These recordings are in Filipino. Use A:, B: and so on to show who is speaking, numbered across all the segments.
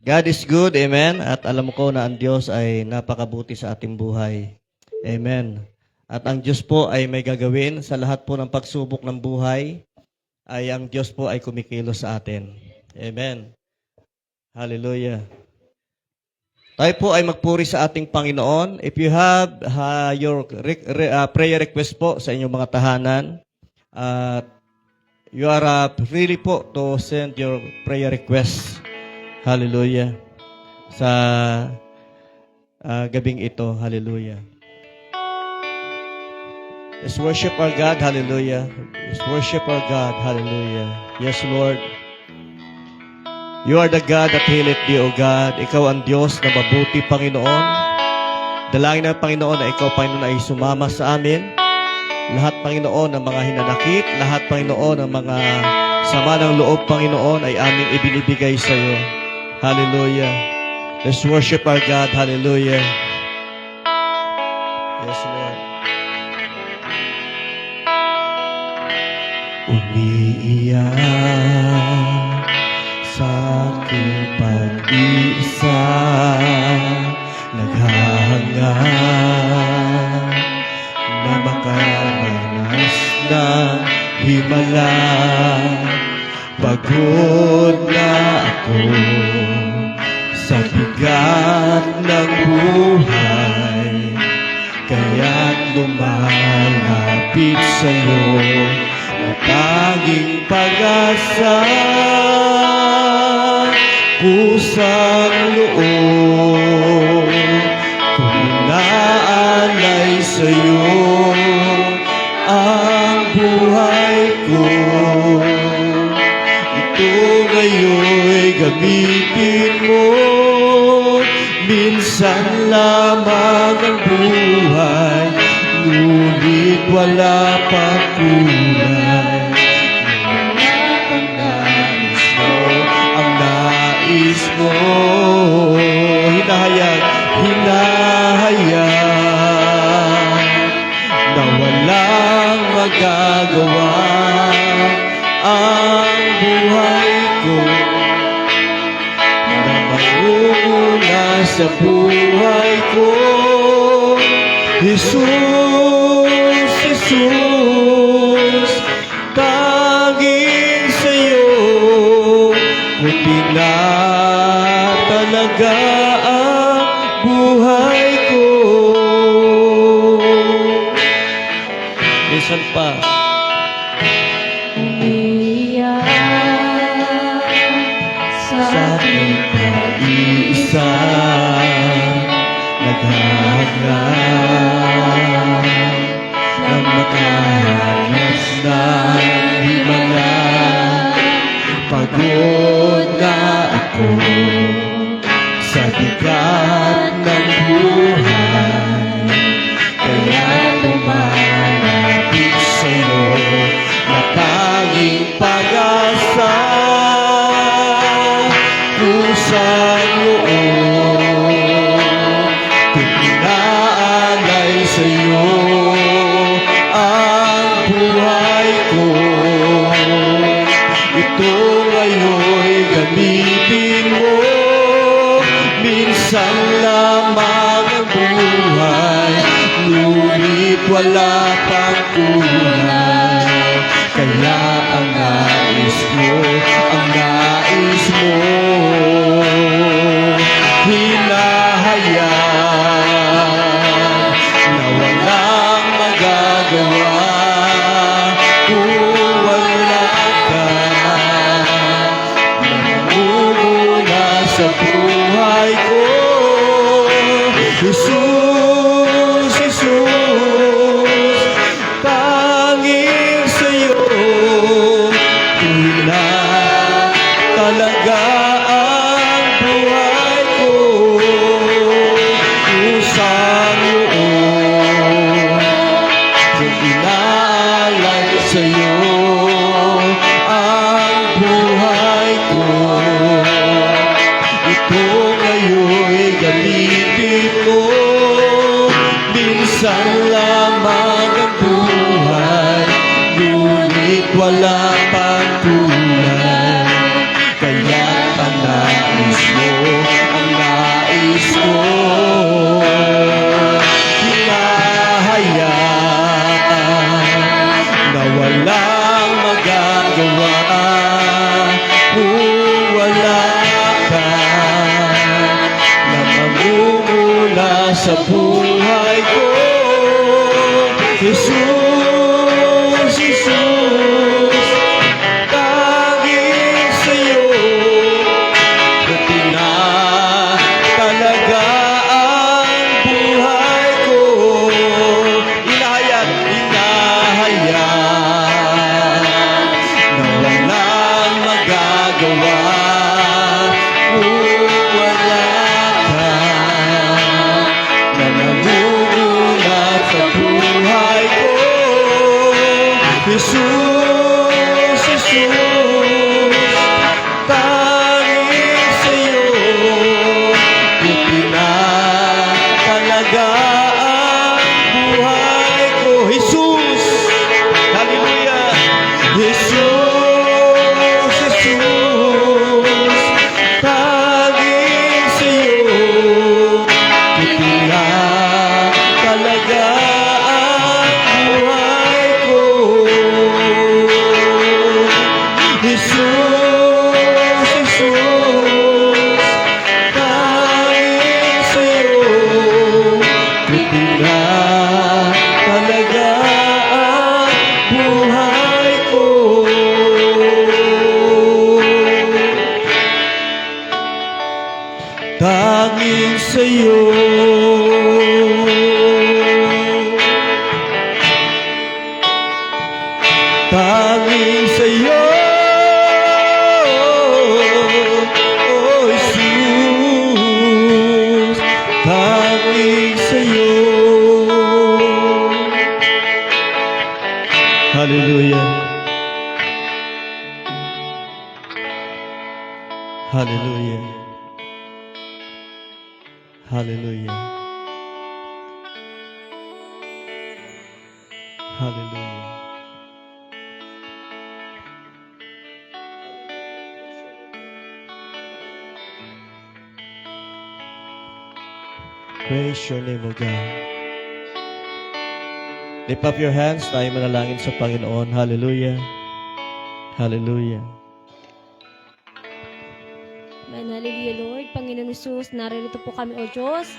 A: God is good, amen. At alam ko na ang Diyos ay napakabuti sa ating buhay. Amen. At ang Diyos po ay may gagawin sa lahat po ng pagsubok ng buhay, ay ang Diyos po ay kumikilos sa atin. Amen. Hallelujah. Tayo po ay magpuri sa ating Panginoon. If you have your prayer request po sa inyong mga tahanan, you are free po to send your prayer request. Hallelujah. Sa gabing ito. Hallelujah. Let's worship our God. Hallelujah. Let's worship our God. Hallelujah. Yes, Lord. You are the God that healeth thee, O God. Ikaw ang Diyos na mabuti, Panginoon. Dalangin ng Panginoon na ikaw, Panginoon, ay sumama sa amin. Lahat, Panginoon, ng mga hinanakit, lahat, Panginoon, ng mga sama ng loob, Panginoon, ay aming ibinibigay sa iyo. Hallelujah. Let's worship our God. Hallelujah. Yes, Lord. Umiiyak sa aking pag-iisa, naghahangad na makaranas ng himala. Pagod na ako sa bigat ng buhay, kaya't lumalapit sa'yo ang tanging pag-asa. Kusang loob kung naalay sa'yo ang buhay ko. Ito ngayon'y gamitin mo. Minsan lamang ang buhay, ngunit wala pang kulay. Ang nais mo, hinahayag na walang magagawa ang buhay ko, na mangunguna sa buhay ko. Jesus, Jesus, tanging sa'yo ko tinatalaga ang buhay ko. Minsan pa,
B: umiiyak sa aking
A: pag-iisa, naghahangad na makaranas ng himala. Pagod na ako sa bigat ng buhay, kaya lumalapit sa'yo na tanging pag-asa. Kusang loob kung inaalay sa'yo ang buhay ko. Ito ngayon'y gamitin mo. Minsan lamang ang buhay, ngunit wala pang kulay. Kaya ang nais mo, hinahayag na walang magagawa kung wala ka. Nangunguna sa buhay ko. Jesus, Jesus, tanging sa'yo tinatalaga ang buhay ko. Kusang loob kung inaalay sa'yo ang buhay ko. Ito ngayon'y gamitin mo. Minsan lamang ang buhay, ngunit wala pang kulay. Kaya ang nais mo, Jesus, Jesus, tanging sa'yo ko pinapalagaan buhay ko. Jesus, hallelujah. Jesus, Jesus, tanging sa'yo ko pinapalagaan buhay ko. Jesus, Jesus, tanging sa'yo ko pinapalagaan buhay ko. Tanging sa'yo. Tanging sa'yo. Oh, Jesus. Tanging sa'yo. Hallelujah. Hallelujah. Hallelujah. Hallelujah. Praise your name, O God. Lift up your hands, tayo manalangin sa Panginoon. Hallelujah. Hallelujah.
B: Amen. Hallelujah, Lord. Panginoon Jesus, narito po kami, O Diyos,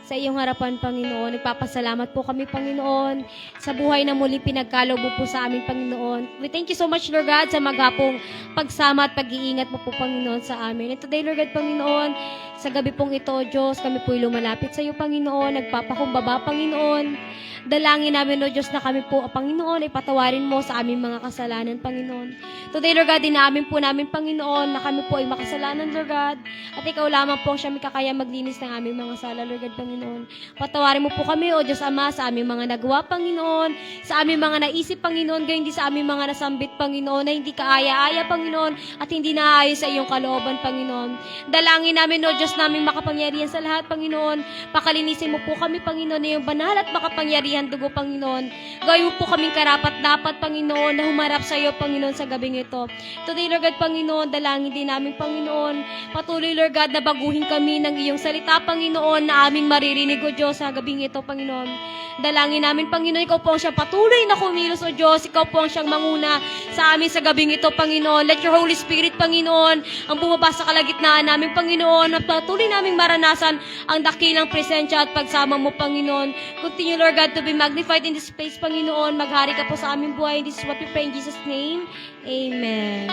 B: sa iyong harapan, Panginoon. Nagpapasalamat po kami, Panginoon, sa buhay na muli pinagkaloob mo po sa amin, Panginoon. We thank you so much, Lord God, sa maghapong pagsama at pag-iingat mo po, Panginoon, sa amin. And today, Lord God, Panginoon, sa gabi pong ito, O Diyos, kami po'y lumalapit sa iyo, Panginoon. Nagpapakumbaba, Panginoon. Dalangin namin, O Diyos, na kami po, Panginoon, ay patawarin mo sa aming mga kasalanan, Panginoon. Today, Lord God, dinaamin po namin, Panginoon, na kami po ay makasalanan, Lord God. At ikaw lamang po ang siya may kakaya maglinis ng aming mga sala, Lord God, Panginoon. Patawarin mo po kami, O Diyos Ama, sa aming mga nagawa, Panginoon, sa aming mga naisip, Panginoon, gayon din sa aming mga nasambit, Panginoon, na hindi kaaya-aya, Panginoon, at hindi naayos sa iyong kalooban, Panginoon. Dalangin namin, O Diyos namin makapangyarihan sa lahat, Panginoon. Pakalinisin mo po kami, Panginoon, na iyong banal at makapangyarihan dugo, Panginoon. Gawin mo po kaming karapat-dapat, Panginoon, na humarap sa iyo, Panginoon, sa gabing ito. Today, Lord God, Panginoon, dalangin din namin, Panginoon. Patuloy, Lord God, na baguhin kami ng iyong salita, Panginoon, na aming maririnig, O Diyos, sa gabing ito, Panginoon. Dalangin namin, Panginoon, ikaw po ang siyang patuloy na kumilos, O Diyos. Ikaw po ang siyang manguna sa amin sa gabing ito, Panginoon. Let your Holy Spirit, Panginoon, ang bumaba sa kalagitnaan namin, Panginoon, at patuloy naming maranasan ang dakilang presensya at pagsama mo, Panginoon. Continue, Lord God, to be magnified in this place, Panginoon. Maghari ka po sa aming buhay. This is what we pray in Jesus' name. Amen.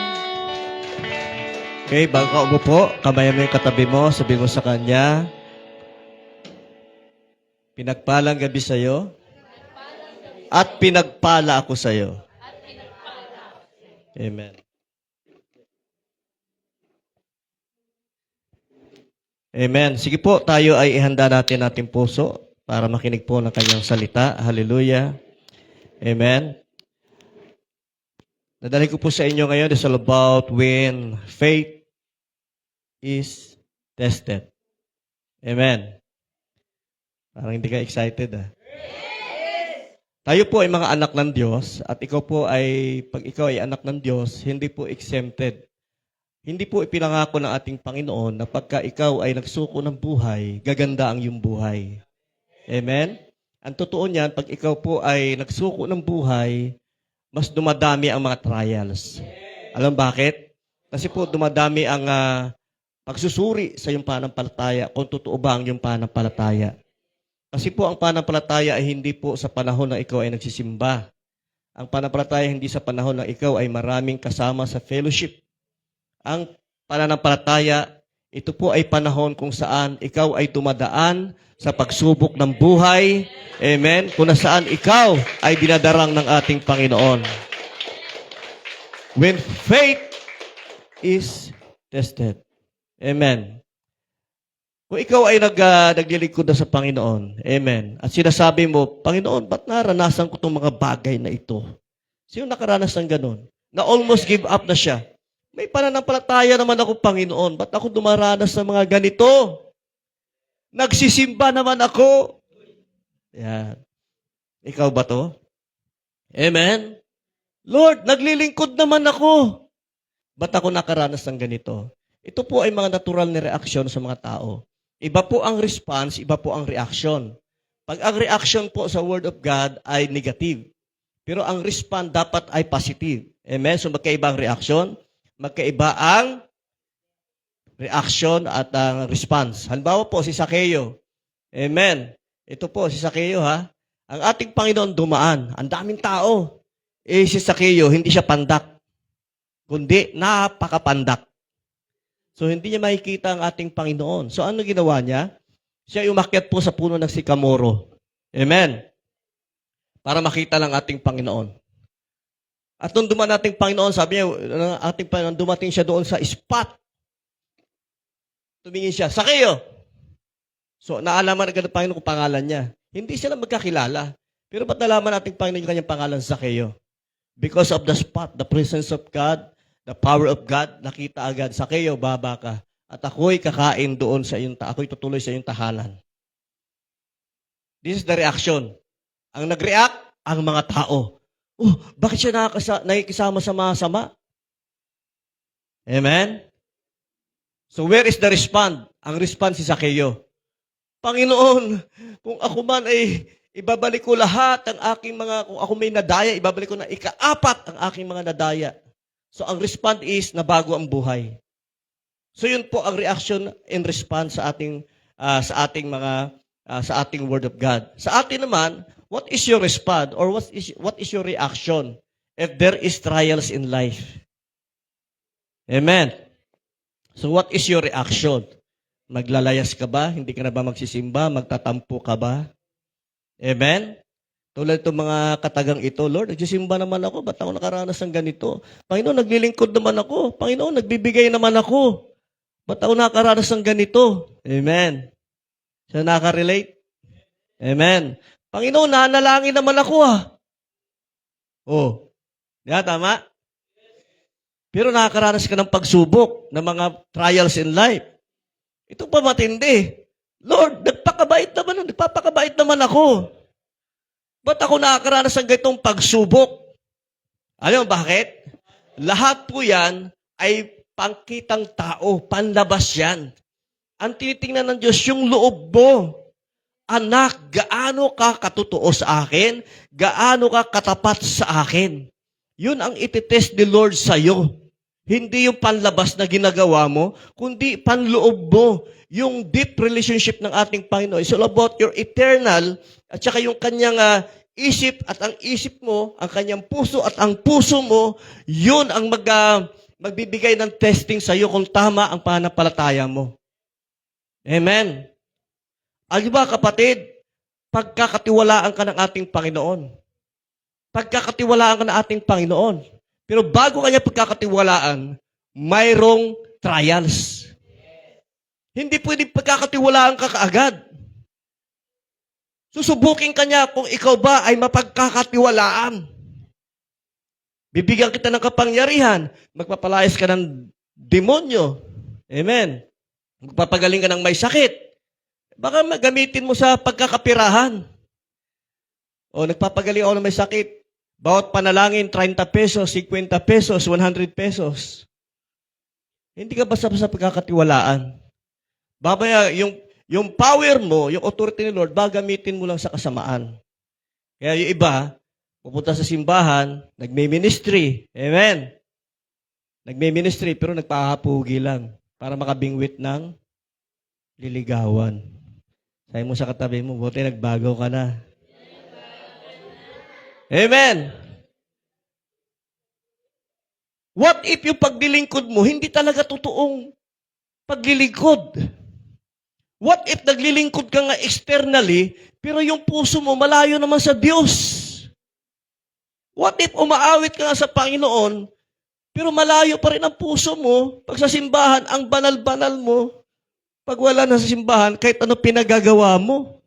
A: Okay, bago ka umupo, kamayan mo yung katabi mo, sabihin mo sa kanya, pinagpalang gabi sa'yo, at pinagpala ako sa'yo. Amen. Amen. Sige po, tayo ay ihanda natin ating puso para makinig po ng kanyang salita. Hallelujah. Amen. Nadali ko po sa inyo ngayon is all about when faith is tested. Amen. Parang hindi ka excited, ah. Tayo po ay mga anak ng Diyos at ikaw po ay, pag ikaw ay anak ng Diyos, hindi po exempted. Hindi po ipinangako ng ating Panginoon na pagka ikaw ay nagsuko ng buhay, gaganda ang iyong buhay. Amen? Ang totoo niyan, pag ikaw po ay nagsuko ng buhay, mas dumadami ang mga trials. Alam bakit? Kasi po dumadami ang pagsusuri sa iyong pananampalataya kung totoo ba ang iyong pananampalataya. Kasi po ang pananampalataya ay hindi po sa panahon na ikaw ay nagsisimba. Ang pananampalataya hindi sa panahon na ikaw ay maraming kasama sa fellowship. Ang pananampalataya, ito po ay panahon kung saan ikaw ay dumadaan sa pagsubok ng buhay. Amen? Kung nasaan ikaw ay dinadarang ng ating Panginoon. When faith is tested. Amen. Kung ikaw ay naglilingkod na sa Panginoon, amen, at sinasabi mo, Panginoon, ba't naranasan ko itong mga bagay na ito? Sino nakaranas ng ganun? Na almost give up na siya. May pananampalataya naman ako, Panginoon. Ba't ako dumaranas ng mga ganito? Nagsisimba naman ako. Yan. Ikaw ba to? Amen? Lord, naglilingkod naman ako. Ba't ako nakaranas ng ganito? Ito po ay mga natural na reaksyon sa mga tao. Iba po ang response, iba po ang reaction. Pag ang reaction po sa Word of God ay negative, pero ang respond dapat ay positive. Amen? So magkaiba ang reaction, magkaiba ang reaction at ang response. Halimbawa po si Sakeo. Amen? Ito po si Sakeo ha. Ang ating Panginoon dumaan. Ang daming tao. Si Sakeo, hindi siya pandak, kundi napakapandak. So, hindi niya makikita ang ating Panginoon. So, ano ginawa niya? Siya ay umakyat po sa puno ng sikamoro. Amen? Para makita lang ating Panginoon. At nung dumaan ating Panginoon, sabi niya, ating Panginoon, dumating siya doon sa spot. Tumingin siya, Sakeo! So, naalaman agad ng Panginoon kung pangalan niya. Hindi sila magkakilala. Pero ba't nalaman ating Panginoon yung kanyang pangalan, Sakeo? Because of the spot, the presence of God, the power of God, nakita agad, Sakeo, baba ka. At ako'y kakain doon sa iyong ako'y tutuloy sa iyong tahanan. This is the reaction. Ang nag-react, ang mga tao. Oh, bakit siya nakikisama sa masama? Amen? So where is the response? Ang response si Sakeo. Panginoon, kung ako man ay ibabalik ko lahat ang aking kung ako may nadaya, ibabalik ko na ikaapat ang aking mga nadaya. So, ang response is, nabago ang buhay. So, yun po ang reaction and response sa ating word of God. Sa atin naman, what is your response or what is your reaction if there is trials in life? Amen. So, what is your reaction? Maglalayas ka ba? Hindi ka na ba magsisimba? Magtatampo ka ba? Amen? Tulad itong mga katagang ito, Lord, nagsisimba naman ako, ba't ako nakaranas ng ganito? Panginoon, naglilingkod naman ako. Panginoon, nagbibigay naman ako. Ba't ako nakaranas ng ganito? Amen. Siya nakarelate? Amen. Panginoon, nanalangin naman ako Oh, yeah, tama? Pero nakakaranas ka ng pagsubok ng mga trials in life. Ito pa matindi. Lord, nagpapakabait naman ako. Ba't ako nakakaranas ng ganitong pagsubok? Alam mo bakit? Lahat po yan ay pangkitang tao, panlabas yan. Ang tinitingnan ng Diyos, yung loob mo. Anak, gaano ka katotoo sa akin? Gaano ka katapat sa akin? Yun ang ititest ni Lord sa'yo. Hindi yung panlabas na ginagawa mo, kundi panloob mo. Yung deep relationship ng ating Panginoon is all about your eternal at saka yung kanyang isip at ang isip mo, ang kanyang puso at ang puso mo, yun ang magbibigay ng testing sa iyo kung tama ang pananampalataya mo. Amen. Alam ba kapatid, pagkakatiwalaan ka ng ating Panginoon. Pagkakatiwalaan ka ng ating Panginoon. Pero bago kanya pagkakatiwalaan, mayroong trials. Hindi pwedeng pagkakatiwalaan ka kaagad. Susubukin ka niya kung ikaw ba ay mapagkakatiwalaan. Bibigyan kita ng kapangyarihan. Magpapalayas ka ng demonyo. Amen. Magpapagaling ka ng may sakit. Baka magamitin mo sa pagkakapirahan. O nagpapagaling ako ng may sakit. Bawat panalangin, 30 pesos, 50 pesos, 100 pesos. Hindi ka basta-basta pagkakatiwalaan. Babaya, yung power mo, yung authority ni Lord, gagamitin mo lang sa kasamaan. Kaya yung iba, pupunta sa simbahan, nagme-ministry. Amen. Nagme-ministry, pero nagpahapugi lang para makabingwit ng liligawan. Sabi mo sa katabi mo, buti nagbago ka na. Amen. What if yung paglilingkod mo, hindi talaga totoong paglilingkod? What if naglilingkod ka nga externally, pero yung puso mo malayo naman sa Diyos? What if umaawit ka nga sa Panginoon, pero malayo pa rin ang puso mo, pag sa simbahan, ang banal-banal mo, pag wala na sa simbahan, kahit ano pinagagawa mo?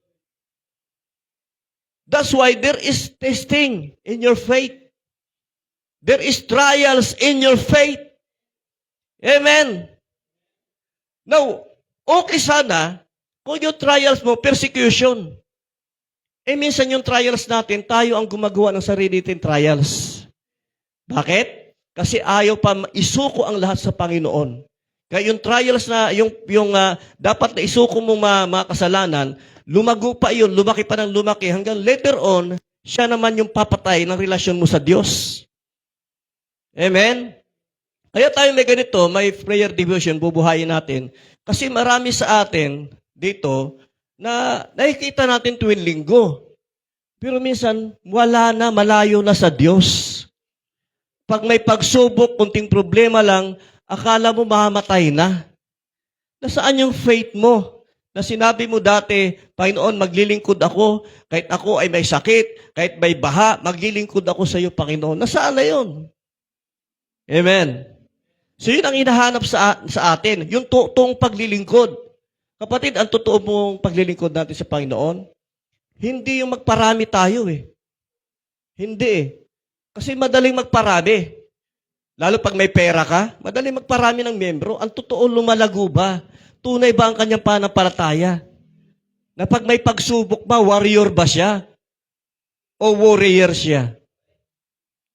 A: That's why there is testing in your faith. There is trials in your faith. Amen. Now, okay sana kung yung trials mo, persecution. Minsan yung trials natin, tayo ang gumagawa ng sarili natin trials. Bakit? Kasi ayaw pa isuko ang lahat sa Panginoon. Kaya yung trials na, dapat na isuko mo mga kasalanan, lumago pa yun, lumaki pa ng lumaki, hanggang later on, siya naman yung papatay ng relasyon mo sa Diyos. Amen? Kaya tayo may ganito, may prayer devotion, bubuhayin natin. Kasi marami sa atin dito na nakikita natin tuwing linggo. Pero minsan, wala na, malayo na sa Diyos. Pag may pagsubok, kunting problema lang, akala mo mamamatay na. Nasaan yung faith mo? Na sinabi mo dati, Panginoon, maglilingkod ako, kahit ako ay may sakit, kahit may baha, maglilingkod ako sa iyo, Panginoon. Nasaan na yun? Amen. So yun ang hinahanap sa atin, yung totoong paglilingkod. Kapatid, ang totoo mong paglilingkod natin sa Panginoon, hindi yung magparami tayo eh. Hindi eh. Kasi madaling magparami. Lalo pag may pera ka, madaling magparami ng membro. Ang totoo, lumalago ba? Tunay ba ang kanyang pananampalataya? Na pag may pagsubok ba, warrior ba siya? O warrior siya?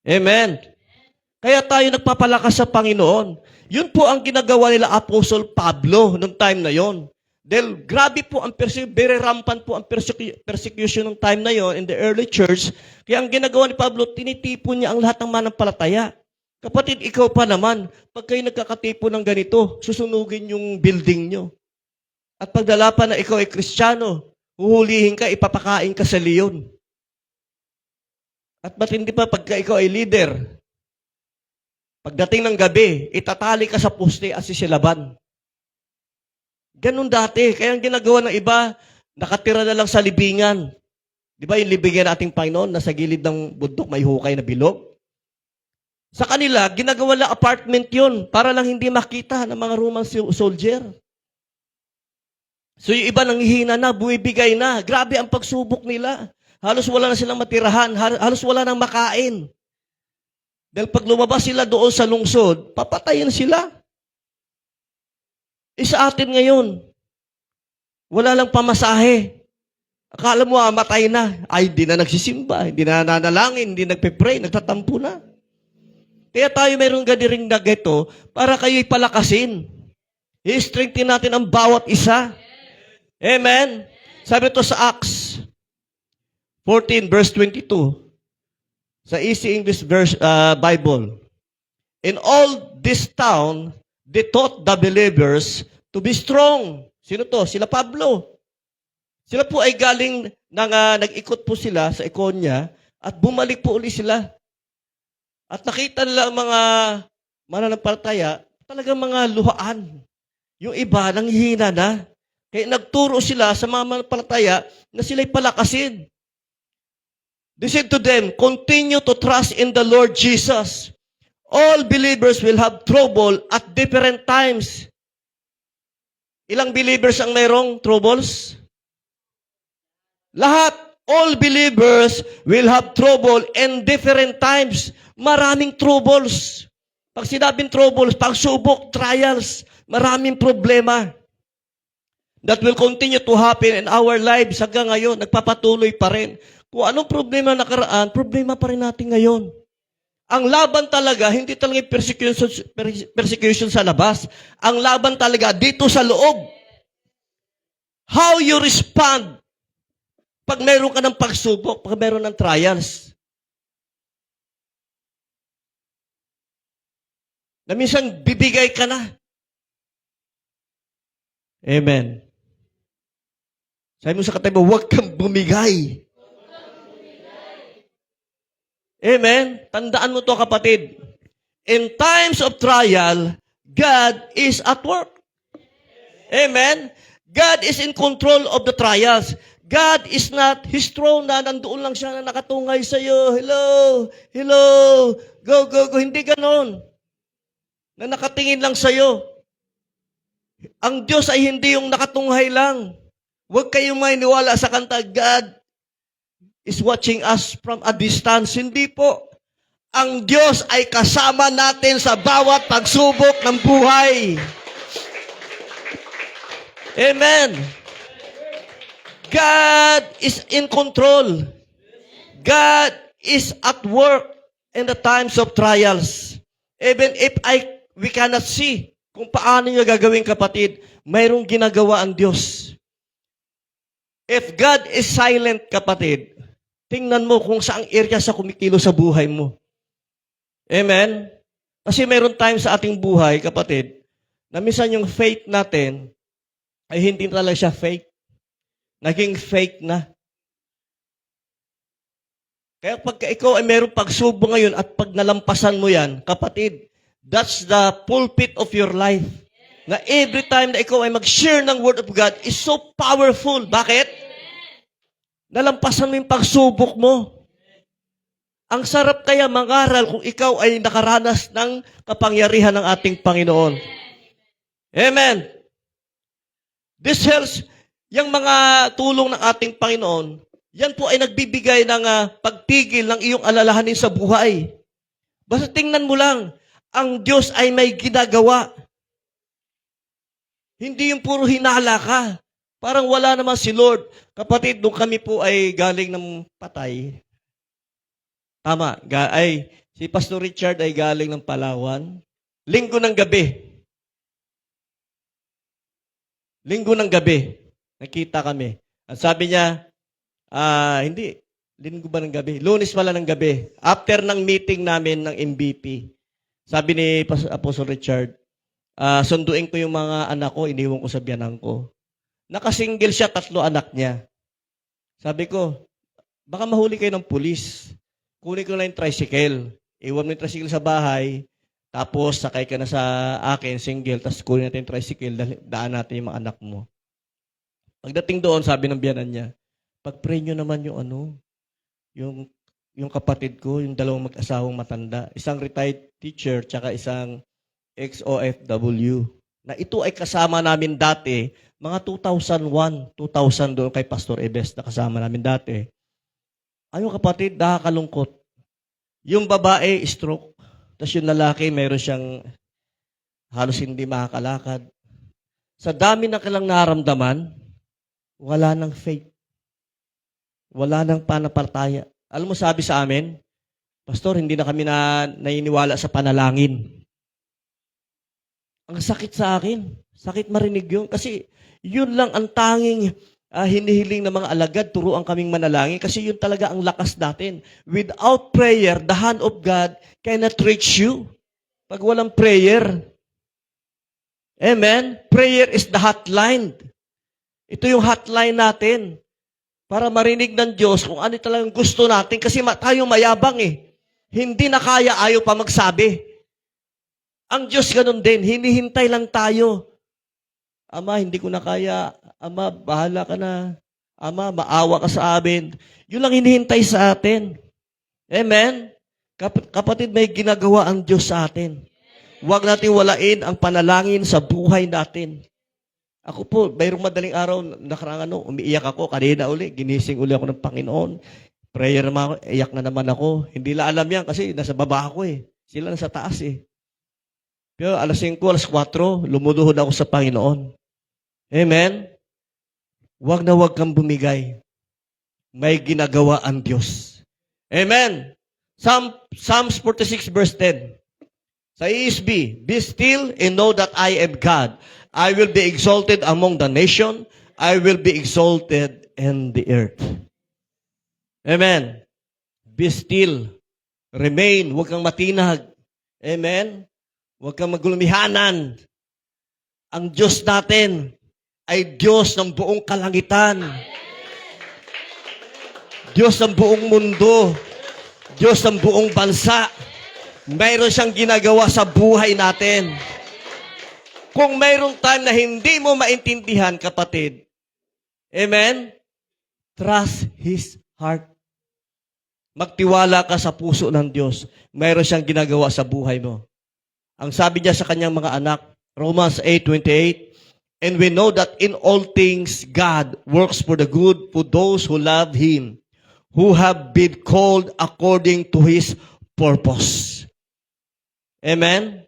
A: Amen. Kaya tayo nagpapalakas sa Panginoon. Yun po ang ginagawa nila Apostle Pablo noong time na yon. Dahil grabe po ang very rampant po ang persecution ng time na yon in the early church. Kaya ang ginagawa ni Pablo, tinitipon niya ang lahat ng manampalataya. Kapatid, ikaw pa naman, pag kayo nagkakatipon ng ganito, susunugin yung building nyo. At pagdala pa na ikaw ay Kristiyano, huhulihin ka, ipapakain ka sa leon. At ba't hindi pa pagka ikaw ay leader, pagdating ng gabi, itatali ka sa poste at sisilaban. Ganun dati. Kaya ang ginagawa ng iba, nakatira na lang sa libingan. Di ba yung libingan nating Panginoon, nasa gilid ng bundok, may hukay na bilog? Sa kanila, ginagawa lang apartment yun para lang hindi makita ng mga Roman soldier. So yung iba nanghihina na, buibigay na. Grabe ang pagsubok nila. Halos wala na silang matirahan, halos wala nang makain. Dahil pag lumabas sila doon sa lungsod, papatayin sila. Sa atin ngayon, wala lang pamasahe. Akala mo, matay na. Ay, hindi na nagsisimba, hindi na nanalangin, hindi nagpe-pray, nagtatampo na. Kaya tayo mayroong gadiring na geto para kayo'y palakasin. I-strengthen natin ang bawat isa. Amen? Sabi ito sa Acts 14 verse 22. Sa Easy English Bible. In all this town, they taught the believers to be strong. Sino to? Sila Pablo. Sila po ay galing, nag-ikot po sila sa Ikonya at bumalik po uli sila. At nakita nila ang mga mananampalataya, talagang mga luhaan. Yung iba, nanghihina na. Kaya nagturo sila sa mga mananampalataya na sila'y palakasin. They said to them, continue to trust in the Lord Jesus. All believers will have trouble at different times. Ilang believers ang mayroong troubles? Lahat. All believers will have trouble in different times. Maraming troubles. Pag sinabing troubles, pagsubok, trials, maraming problema. That will continue to happen in our lives hanggang ngayon. Nagpapatuloy pa rin. Kung anong problema nakaraan, problema pa rin natin ngayon. Ang laban talaga, hindi talaga persecution sa labas. Ang laban talaga dito sa loob. How you respond pag mayroon ka ng pagsubok, pag mayroon ng trials. Na minsan bibigay ka na. Amen. Sabi mo sa katabi mo, huwag kang bumigay. Amen. Tandaan mo to, kapatid. In times of trial, God is at work. Amen. God is in control of the trials. God is not His throne na nandoon lang siya na nakatungay sa iyo. Hello, hello, go, go, go. Hindi ganon. Na nakatingin lang sa iyo. Ang Diyos ay hindi yung nakatunghay lang. Huwag kayong maniwala sa kanta, God is watching us from a distance. Hindi po. Ang Diyos ay kasama natin sa bawat pagsubok ng buhay. Amen. God is in control. God is at work in the times of trials. Even if we cannot see kung paano niya gagawin, kapatid, mayroong ginagawa ang Diyos. If God is silent, kapatid, tingnan mo kung saang area sa kumikilo sa buhay mo. Amen? Kasi mayroon time sa ating buhay, kapatid, na minsan yung faith natin ay hindi talaga siya fake. Naging fake na. Kaya pagka ikaw ay mayroong pagsubok ngayon at pag nalampasan mo yan, kapatid, that's the pulpit of your life. Na every time na ikaw ay mag-share ng Word of God is so powerful. Bakit? Nalampasan mo yung pagsubok mo. Ang sarap kaya mangaral kung ikaw ay nakaranas ng kapangyarihan ng ating Panginoon. Amen. This helps, yung mga tulong ng ating Panginoon, yan po ay nagbibigay ng pagtigil ng iyong alalahanin sa buhay. Basta tingnan mo lang, ang Diyos ay may ginagawa. Hindi yung puro hinala ka. Parang wala naman si Lord. Kapatid, nung kami po ay galing ng patay, tama, si Pastor Richard ay galing ng Palawan, linggo ng gabi, nakita kami. At sabi niya, hindi, linggo ba ng gabi? Lunes pala ng gabi. After ng meeting namin ng MVP, sabi ni Apostle Richard, sunduin ko yung mga anak ko, iniwan ko sa biyanan ko. Nakasingle siya, 3 anak niya. Sabi ko, baka mahuli kayo ng pulis. Kunin ko na yung tricycle. Iwan mo yung tricycle sa bahay, tapos sakay ka na sa akin, single, tapos kunin natin yung tricycle, daan natin yung mga anak mo. Pagdating doon, sabi ng biyanan niya, pag-pray nyo naman yung kapatid ko, yung 2 mag-asawang matanda, isang retired teacher, tsaka isang ex-OFW, na ito ay kasama namin dati, mga 2001, 2000 doon kay Pastor Ebes na kasama namin dati. Ayun kapatid, nakakalungkot. Yung babae, stroke. Tapos yung lalaki, mayroon siyang halos hindi makakalakad. Sa dami na kailang naramdaman, wala nang faith. Wala nang pananampalataya. Alam mo, sabi sa amin, Pastor, hindi na kami naniniwala sa panalangin. Ang sakit sa akin. Sakit marinig yun. Kasi yun lang ang tanging hinihiling ng mga alagad, turuan kaming manalangin. Kasi yun talaga ang lakas natin. Without prayer, the hand of God cannot reach you. Pag walang prayer. Amen? Prayer is the hotline. Ito yung hotline natin. Para marinig ng Diyos kung ano talagang gusto natin. Kasi tayo mayabang eh. Hindi na kaya, ayaw pa magsabi. Ang Diyos ganun din. Hinihintay lang tayo. Ama, hindi ko na kaya. Ama, bahala ka na. Ama, maawa ka sa amin. Yun lang hinihintay sa atin. Amen? Kapatid, may ginagawa ang Diyos sa atin. Huwag natin walain ang panalangin sa buhay natin. Ako po, mayroong madaling araw, nakarang umiiyak ako. Kanina uli, ginising uli ako ng Panginoon. Prayer naman ako, iyak na naman ako. Hindi la alam yan kasi nasa baba ako eh. Sila nasa taas eh. Pero alas 5, alas 4, lumuduhod ako sa Panginoon. Amen? Huwag na huwag kang bumigay. May ginagawa ang Diyos. Amen? Psalms 46 verse 10. Sa ESB, be still and know that I am God. I will be exalted among the nation. I will be exalted in the earth. Amen? Be still. Remain. Huwag kang matinag. Amen? Huwag kang magulumihanan. Ang Diyos natin ay Diyos ng buong kalangitan. Diyos ng buong mundo. Diyos ng buong bansa. Mayroon siyang ginagawa sa buhay natin. Kung mayroong time na hindi mo maintindihan, kapatid, amen? Trust His heart. Magtiwala ka sa puso ng Diyos. Mayroon siyang ginagawa sa buhay mo. Ang sabi niya sa kanyang mga anak, Romans 8:28, and we know that in all things God works for the good for those who love Him, who have been called according to His purpose. Amen?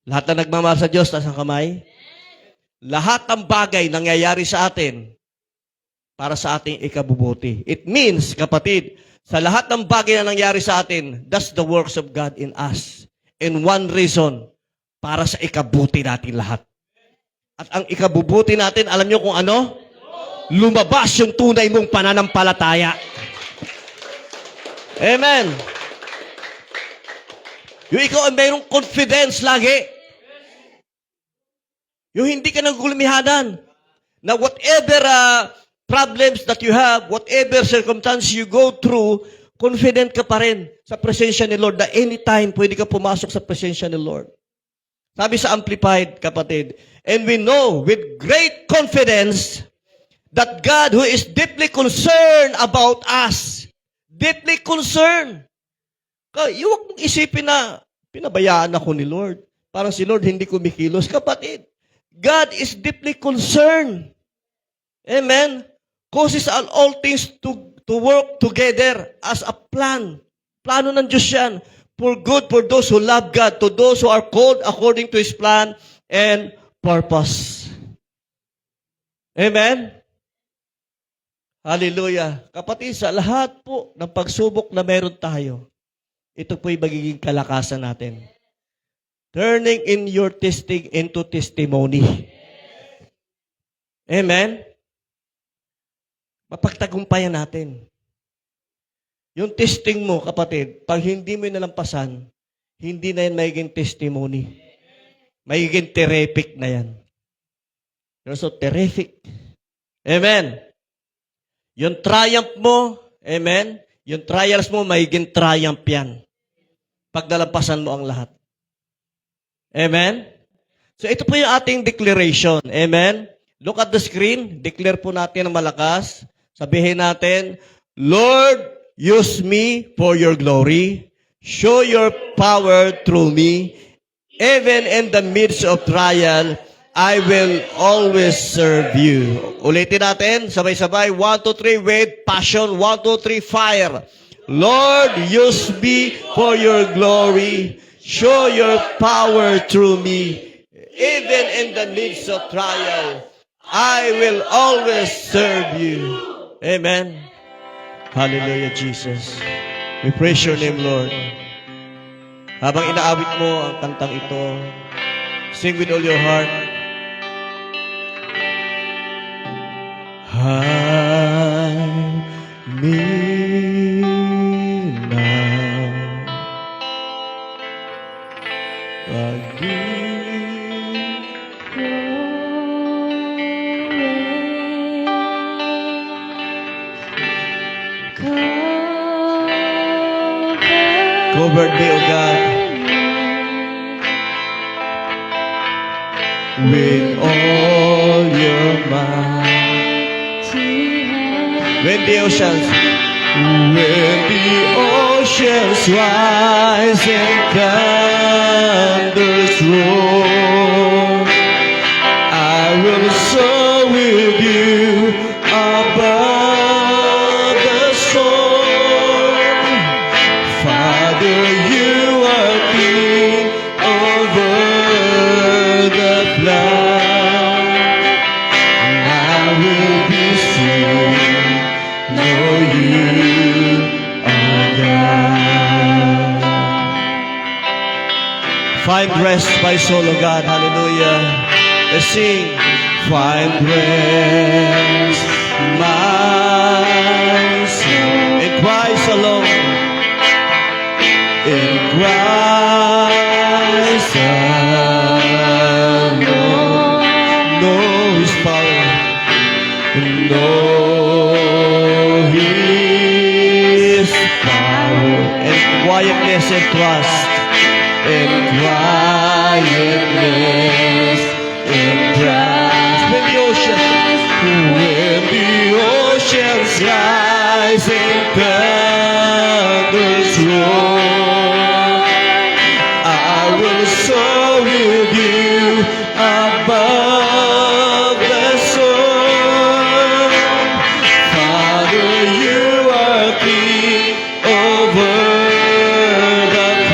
A: Lahat na nagmamahal sa Diyos, taas ang kamay. Lahat ng bagay nangyayari sa atin para sa ating ikabubuti. It means, kapatid, sa lahat ng bagay na nangyari sa atin, that's the works of God in us. And one reason, para sa ikabuti natin lahat. At ang ikabubuti natin, alam niyo kung ano? Lumabas yung tunay mong pananampalataya. Amen. Yung ikaw ay mayroong confidence lagi. Yung hindi ka nagulumihanan. Na whatever problems that you have, whatever circumstance you go through, confident ka pa rin sa presensya ni Lord na anytime pwede ka pumasok sa presensya ni Lord. Sabi sa Amplified, kapatid, and we know with great confidence that God who is deeply concerned about us, deeply concerned. Huwag mong isipin na pinabayaan ako ni Lord. Parang si Lord hindi kumikilos. Kapatid, God is deeply concerned. Amen? Causes all things to work together as a plan. Plano ng Diyos yan. For good, for those who love God, to those who are called according to His plan and purpose. Amen? Hallelujah. Kapatid, sa lahat po ng pagsubok na meron tayo, ito po'y magiging kalakasan natin. Turning in your testing into testimony. Amen? Mapagtagumpayan natin. Yung testing mo, kapatid, pag hindi mo nalampasan, hindi na yan magiging testimony. Magiging terrific na yan. You're so terrific. Amen? Yung triumph mo, amen? Yung trials mo, magiging triumph yan. Pag nalampasan mo ang lahat. Amen? So ito po yung ating declaration. Amen? Look at the screen. Declare po natin ng malakas. Sabihin natin, Lord, use me for your glory. Show your power through me. Even in the midst of trial, I will always serve you. Ulitin natin, sabay-sabay. 1, 2, 3, with passion. 1, 2, 3, fire. Lord, use me for your glory. Show your power through me. Even in the midst of trial, I will always serve you. Amen. Hallelujah, Jesus. We praise your name, Lord. Habang inaawit mo ang kantang ito, sing with all your heart. Hide me now. Cover me, O God, with all your might. When the oceans rise and thunders roar, I will soar with you above the storm. Father, you are king over the flood, and I will be still, know you are God. Find rest, my soul, O God. Hallelujah. Let's sing. Find rest, my soul, in Christ alone. In Christ alone. Know His power. Know His power. And quietness and trust. In quietness and trust. When the oceans rise and thunders roar, I will soar with you above the storm. Father, you are king over the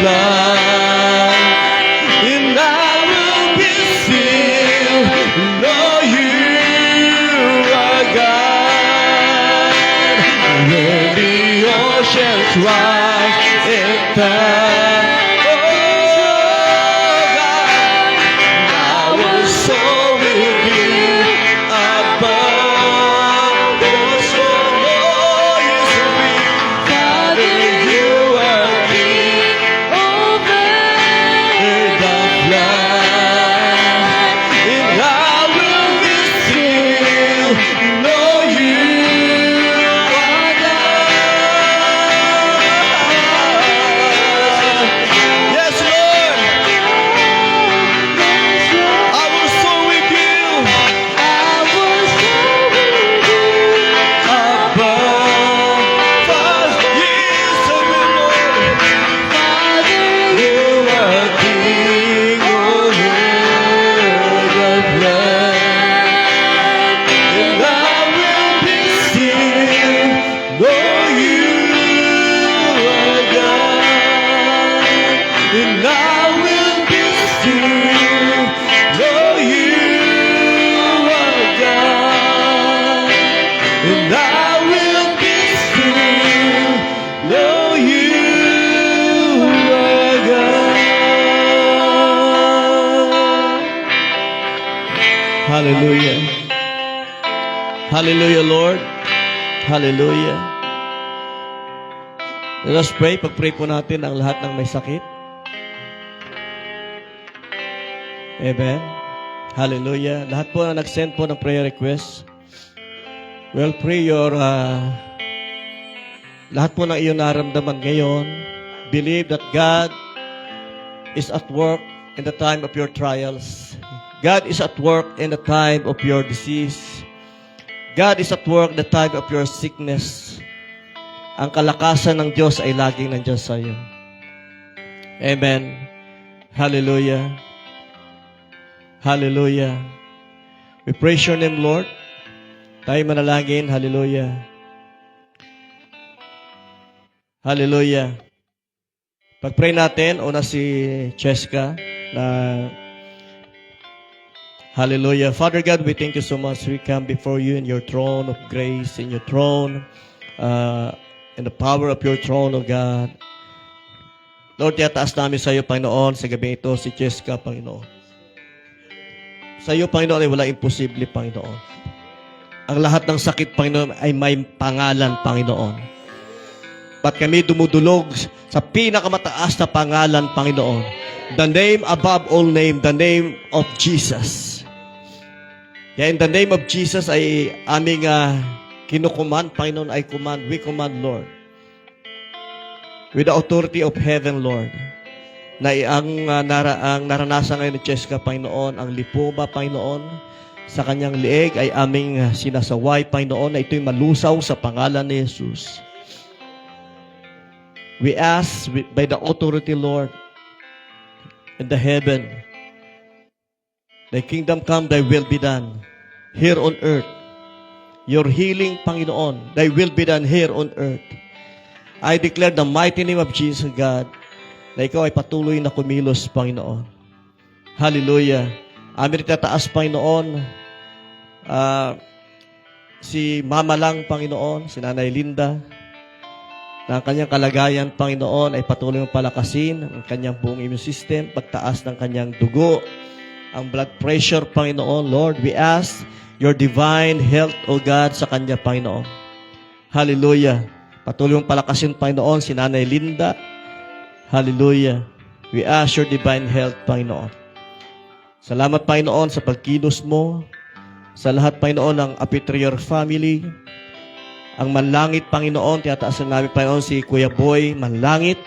A: and I will be still. Know you are God, and I will be still. Know you are God. Hallelujah. Hallelujah, Lord. Hallelujah. Let us pray. Pag-pray po natin ang lahat ng may sakit. Amen. Hallelujah. Lahat po na nag-send po ng prayer request. Well, pray your... lahat po ng iyong naramdaman ngayon. Believe that God is at work in the time of your trials. God is at work in the time of your disease. God is at work in the time of your sickness. Ang kalakasan ng Diyos ay laging nandiyan sa iyo. Amen. Hallelujah. Hallelujah. We praise your name, Lord. Tayo manalangin. Hallelujah. Hallelujah. Pag-pray natin, una si Cheska na hallelujah. Father God, we thank you so much. We come before you in your throne of grace, in your throne, in the power of your throne, O God. Lord, tiyataas namin sa iyo, Panginoon, sa gabi ito, si Cheska, Panginoon. Sa iyo, Panginoon, ay wala imposible, Panginoon. Ang lahat ng sakit, Panginoon, ay may pangalan, Panginoon. Ba't kami dumudulog sa pinakamataas na pangalan, Panginoon? The name above all name, the name of Jesus. Kaya in the name of Jesus ay aming kinukuman, Panginoon, ay command, we command, Lord. With the authority of heaven, Lord, na ang naranasan ngayon ni Cheska, Panginoon, ang lipoma, Panginoon, sa kanyang lieg ay aming sinasaway, Panginoon, na ito'y malusaw sa pangalan ni Jesus. We ask by the authority, Lord, in the heaven, thy kingdom come, thy will be done here on earth. Your healing, Panginoon, thy will be done here on earth. I declare the mighty name of Jesus, God, na ikaw ay patuloy na kumilos, Panginoon. Hallelujah. Amin itataas, Panginoon, si Mama lang, Panginoon, si Nanay Linda, na ang kanyang kalagayan, Panginoon, ay patuloy mong palakasin ang kanyang buong immune system, pagtaas ng kanyang dugo, ang blood pressure, Panginoon. Lord, we ask your divine health, O God, sa kanya, Panginoon. Hallelujah. Patuloy mong palakasin, Panginoon, si Nanay Linda. Hallelujah. We ask your divine health, Panginoon. Salamat, Panginoon, sa pagkilos mo, sa lahat, Panginoon, ng Apitrior family. Ang manlangit, Panginoon, tiyataasan namin, Panginoon, si Kuya Boy, manlangit,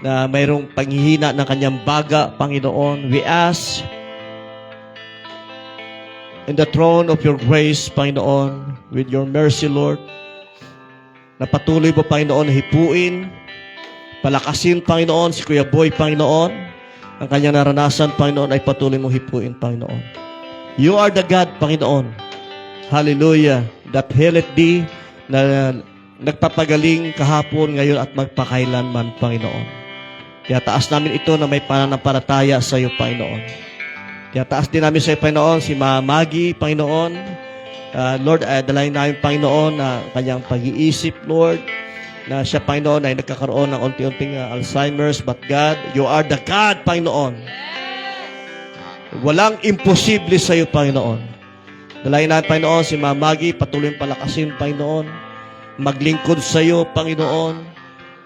A: na mayroong panghihina ng kanyang baga, Panginoon. We ask, in the throne of your grace, Panginoon, with your mercy, Lord, na patuloy mo, Panginoon, hipuin, palakasin, Panginoon, si Kuya Boy, Panginoon, ang kanyang naranasan, Panginoon, ay patuloy mong hipuin, Panginoon. You are the God, Panginoon. Hallelujah. That healeth thee, na nagpapagaling kahapon, ngayon at magpakailanman, Panginoon. Kaya taas namin ito na may pananampalataya sa iyo, Panginoon. Kaya taas din namin sa iyo, Panginoon, si Maggie, Panginoon. Lord, dalayan namin, Panginoon, na kanyang pag-iisip, Lord, na siya, Panginoon, ay nagkakaroon ng unti-unting Alzheimer's. But God, you are the God, Panginoon. Walang imposible sa iyo, Panginoon. Dalayan natin, Panginoon, si Maggie, patuloy palakasin, Panginoon. Maglingkod sa iyo, Panginoon.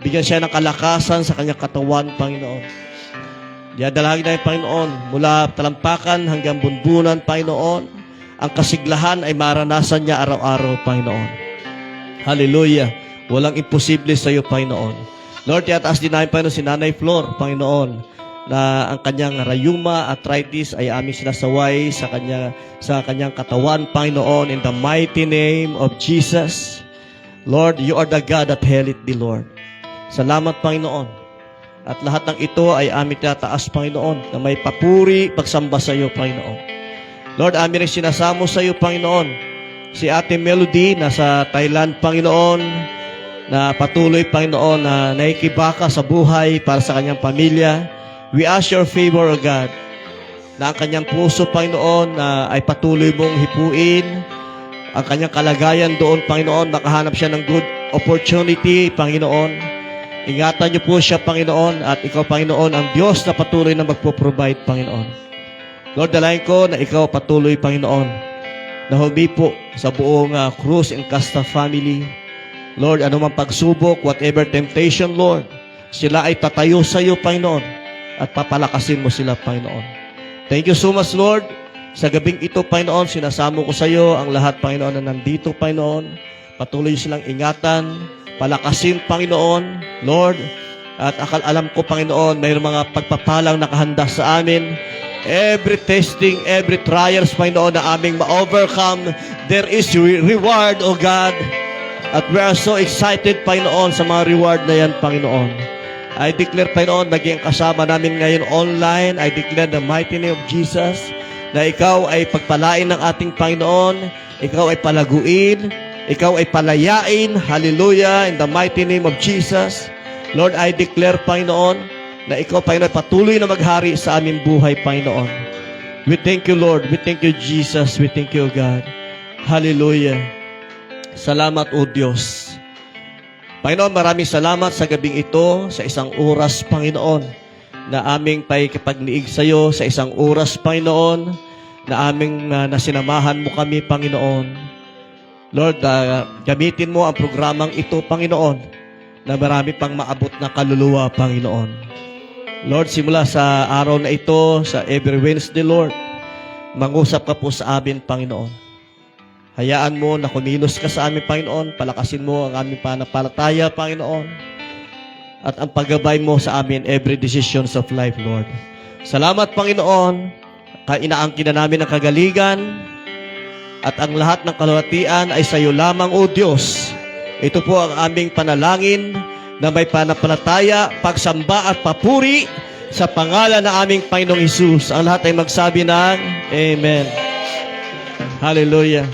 A: Bigyan siya ng kalakasan sa kanyang katawan, Panginoon. Dalangin natin, Panginoon, mula talampakan hanggang bunbunan, Panginoon, ang kasiglahan ay maranasan niya araw-araw, Panginoon. Hallelujah. Walang imposible sa iyo, Panginoon. Lord, tiyataas din namin, Panginoon, si Nanay Flor, Panginoon, na ang kanyang rheuma, arthritis ay aming sinasaway sa kanyang katawan, Panginoon, in the mighty name of Jesus. Lord, you are the God that healeth thee, Lord. Salamat, Panginoon. At lahat ng ito ay aming tataas, Panginoon, na may papuri, pagsamba sa iyo, Panginoon. Lord, amin rin sinasamo sa iyo, Panginoon, si Ate Melody, nasa Thailand, Panginoon, na patuloy, Panginoon, na naikibaka sa buhay para sa kanyang pamilya. We ask your favor, O God, na ang kanyang puso, Panginoon, na ay patuloy mong hipuin. Ang kanyang kalagayan doon, Panginoon, makahanap siya ng good opportunity, Panginoon. Ingatan niyo po siya, Panginoon, at ikaw, Panginoon, ang Diyos na patuloy na magpo-provide, Panginoon. Lord, dalayan ko na ikaw patuloy, Panginoon, na humipo sa buong Cruz and Casta family. Lord, anumang pagsubok, whatever temptation, Lord, sila ay tatayo sa iyo, Panginoon, at papalakasin mo sila, Panginoon. Thank you so much, Lord. Sa gabing ito, Panginoon, sinasamo ko sa iyo ang lahat, Panginoon, na nandito, Panginoon. Patuloy silang ingatan, palakasin, Panginoon, Lord. At alam ko, Panginoon, mayroong mga pagpapalang nakahanda sa amin. Every testing, every trials, Panginoon, na aming ma-overcome, there is reward, O God. At we are so excited, Panginoon, sa mga reward na yan, Panginoon. I declare, Panginoon, naging kasama namin ngayon online. I declare the mighty name of Jesus, na ikaw ay pagpalain ng ating Panginoon, ikaw ay palaguin, ikaw ay palayain, hallelujah, in the mighty name of Jesus. Lord, I declare, Panginoon, na ikaw, Panginoon, patuloy na maghari sa aming buhay, Panginoon. We thank you, Lord. We thank you, Jesus. We thank you, God. Hallelujah. Salamat, O Diyos. Panginoon, maraming salamat sa gabing ito, sa isang oras, Panginoon, na aming paikipagniig sa iyo, sa isang oras, Panginoon, na aming nasinamahan mo kami, Panginoon. Lord, gamitin mo ang programang ito, Panginoon, na marami pang maabot na kaluluwa, Panginoon. Lord, simula sa araw na ito, sa every Wednesday, Lord, mangusap ka po sa amin, Panginoon. Hayaan mo na kumilos ka sa amin, Panginoon. Palakasin mo ang aming pananampalataya, Panginoon. At ang paggabay mo sa amin every decisions of life, Lord. Salamat, Panginoon. Inaangkin na namin ang kagaligan at ang lahat ng kalwatian ay sa iyo lamang, O Diyos. Ito po ang aming panalangin na may panampalataya, pagsamba at papuri sa pangalan ng aming Panginoong Hesus. Ang lahat ay magsabi ng Amen. Hallelujah.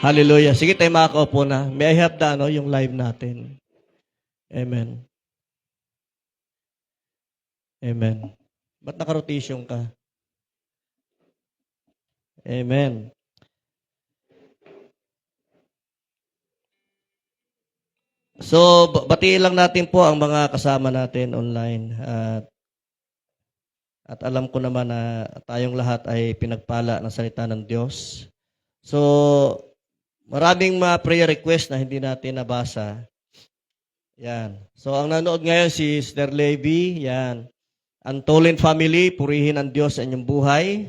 A: Hallelujah. Sige tayo makakaupo na. May I have yung live natin. Amen. Amen. Ba't nakarotation ka? Amen. So, batiin lang natin po ang mga kasama natin online. At alam ko naman na tayong lahat ay pinagpala ng salita ng Diyos. So, maraming mga prayer request na hindi natin nabasa. Yan. So, ang nanood ngayon si Sister Levy. Yan. Antolin family, purihin ang Diyos sa inyong buhay.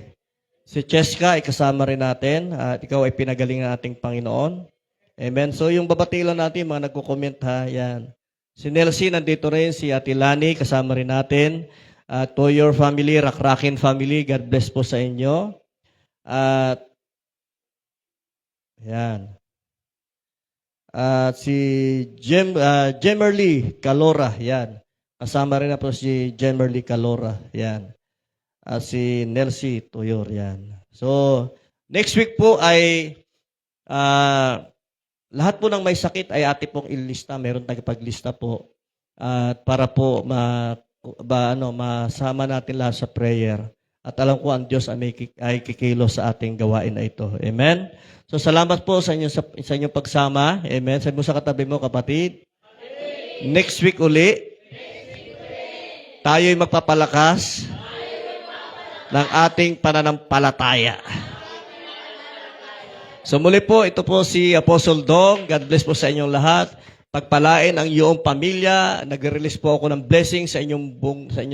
A: Si Cheska, ay kasama rin natin. At ikaw ay pinagaling ng ating Panginoon. Amen. So, yung babati lang natin, mga nagko-comment ha. Yan. Si Nelsie, nandito rin. Si Ate Lani, kasama rin natin. To your family, Rakrakin family, God bless po sa inyo. At, yan. Si Jemerly Calora, yan. Kasama rin na po si Jemerly Calora, yan. Si Nelsie Toyor, yan. So, next week po ay lahat po ng may sakit ay ate pong ilista. Meron tagapaglista po. Para po masama natin lahat sa prayer. At alam ko ang Diyos ay kikilos sa ating gawain na ito. Amen? So, salamat po sa inyong pagsama. Amen? Sabi mo sa katabi mo, kapatid. Amen. Next week uli, tayo'y magpapalakas ng ating pananampalataya. So, muli po, ito po si Apostle Dong. God bless po sa inyong lahat. Pagpalain ang iyong pamilya. Nag-release po ako ng blessing sa inyong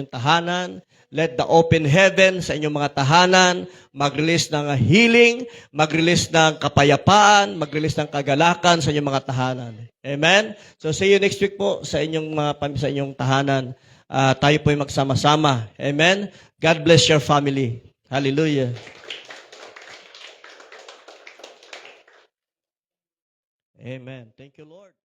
A: tahanan. Let the open heaven sa inyong mga tahanan mag-release ng healing, mag-release ng kapayapaan, mag-release ng kagalakan sa inyong mga tahanan. Amen? So see you next week po sa inyong tahanan. Tayo po ay magsama-sama. Amen? God bless your family. Hallelujah. Amen. Thank you, Lord.